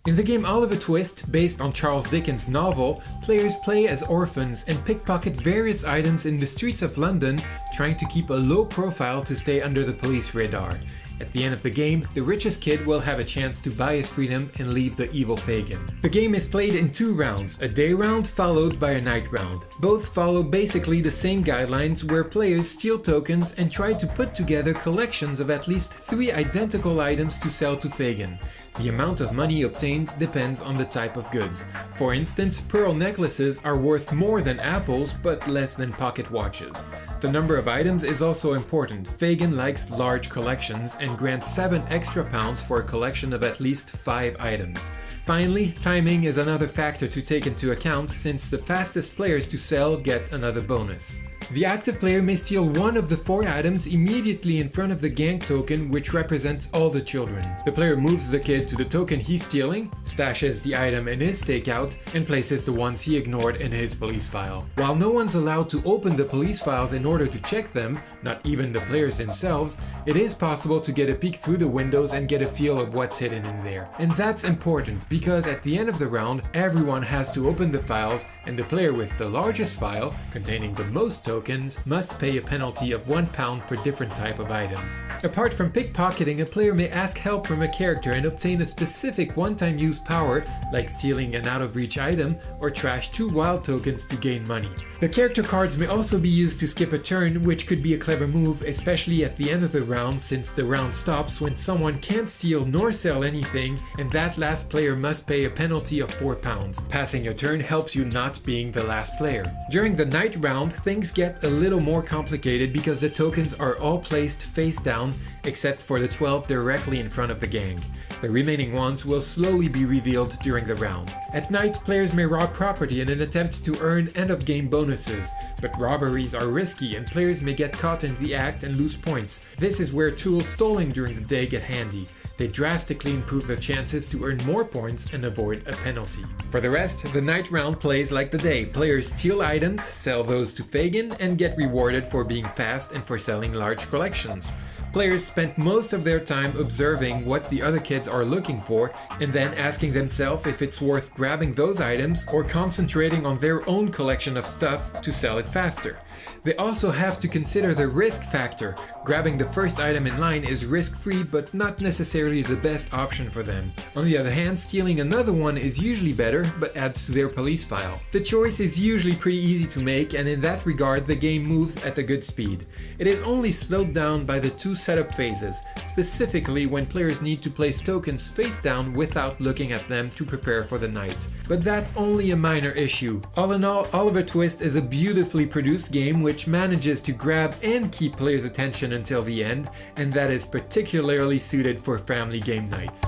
In the game Oliver Twist, based on Charles Dickens' novel, players play as orphans and pickpocket various items in the streets of London, trying to keep a low profile to stay under the police radar. At the end of the game, the richest kid will have a chance to buy his freedom and leave the evil Fagin. The game is played in 2 rounds, a day round followed by a night round. Both follow basically the same guidelines where players steal tokens and try to put together collections of at least 3 identical items to sell to Fagin. The amount of money obtained depends on the type of goods. For instance, pearl necklaces are worth more than apples but less than pocket watches. The number of items is also important. Fagin likes large collections and grants 7 extra pounds for a collection of at least 5 items. Finally, timing is another factor to take into account since the fastest players to sell get another bonus. The active player may steal one of the 4 items immediately in front of the gang token, which represents all the children. The player moves the kid to the token he's stealing, stashes the item in his stakeout, and places the ones he ignored in his police file. While no one's allowed to open the police files in order to check them, not even the players themselves, it is possible to get a peek through the windows and get a feel of what's hidden in there. And that's important because at the end of the round, everyone has to open the files, and the player with the largest file, containing the most tokens, must pay a penalty of £1 per different type of items. Apart from pickpocketing, a player may ask help from a character and obtain a specific one-time use power, like stealing an out-of-reach item or trash 2 wild tokens to gain money. The character cards may also be used to skip a turn, which could be a clever move, especially at the end of the round, since the round stops when someone can't steal nor sell anything, and that last player must pay a penalty of £4. Passing a turn helps you not being the last player. During the night round, things get a little more complicated because the tokens are all placed face down, except for the 12 directly in front of the gang. The remaining ones will slowly be revealed during the round. At night, players may rob property in an attempt to earn end-of-game bonuses, but robberies are risky and players may get caught in the act and lose points. This is where tools stolen during the day get handy. They drastically improve the chances to earn more points and avoid a penalty. For the rest, the night round plays like the day. Players steal items, sell those to Fagin, and get rewarded for being fast and for selling large collections. Players spend most of their time observing what the other kids are looking for and then asking themselves if it's worth grabbing those items or concentrating on their own collection of stuff to sell it faster. They also have to consider the risk factor. Grabbing the first item in line is risk-free but not necessarily the best option for them. On the other hand, stealing another one is usually better but adds to their police file. The choice is usually pretty easy to make, and in that regard the game moves at a good speed. It is only slowed down by the 2 setup phases, specifically when players need to place tokens face down without looking at them to prepare for the night. But that's only a minor issue. All in all, Oliver Twist is a beautifully produced game which manages to grab and keep players' attention until the end, and that is particularly suited for family game nights.